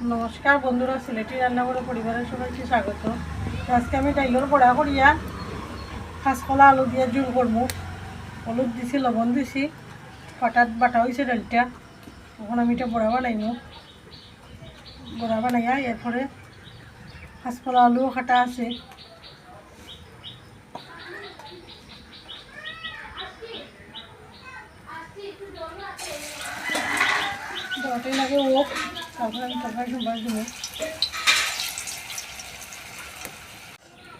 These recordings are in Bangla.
নমস্কার বন্ধুরা, সিলেটি রান্নাঘরে পরিবারের সবাইকে স্বাগত। আজকে আমি ডাইলর বড়া করিয়া কাঁচকলা আলু দিয়ে জোল করবো। হলুদ দিছি, লবণ দিছি, হঠাৎ বাটা হয়েছে ডালটা। তখন আমি এটা বড়া বানাইমু। বড়া বানাইয়া এরপরে কাঁচকলা আলুও কাটা আছে। বড়াটাই লাগে ওক, তারপরে আমি তরকারি সম্বার দিব।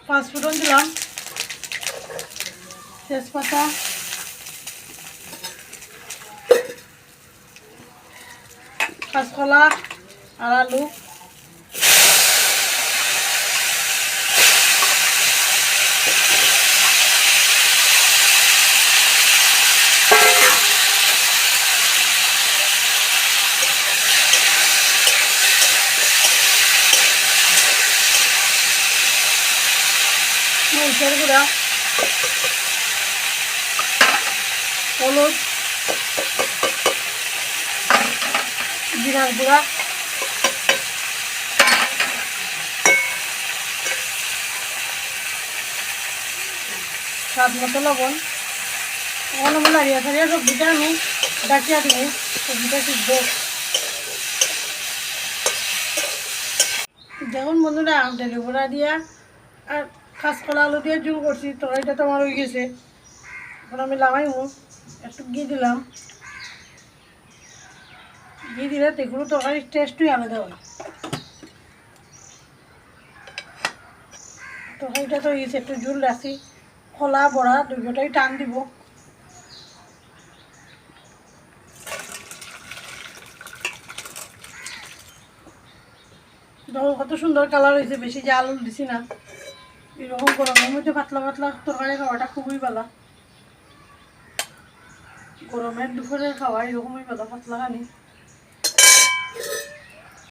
পাঁচফোড়ন দিলাম, তেজপাতা, কাঁচকলা আর আলু, মরিচের গুঁড়া, হলুদ, জিরার গুঁড়া, স্বাদ মতো লবণ। এখন আমি নাড়িয়া ছাড়িয়া সবজিটা আমি ডাকিয়া দিব। সবজিটা সিদ্ধ দেখুন বন্ধুরা, ডালি বড়া দিয়া আর কাঁচকলা আলু দিয়ে জোল করছি। তরকারিটা তো আমার হয়ে গেছে। এখন আমি লাগাইমু। একটু ঘি দিলাম। ঘি দিলে দেখুন তরকারির টেস্টই আলাদা হয়। তরকারিটা তো হয়ে গেছে, একটু জোল রাখছি। কলা বড়া দুটোটাই টান দিব। দেখো কত সুন্দর কালার হয়েছে, বেশি যে আলু দিছি না। এরকম গরমের মধ্যে পাতলা পাতলা তরকারি খাওয়াটা খুবই ভালো। গরমের দুপুরে খাওয়া এরকমই ভালো, পাতলা খানি।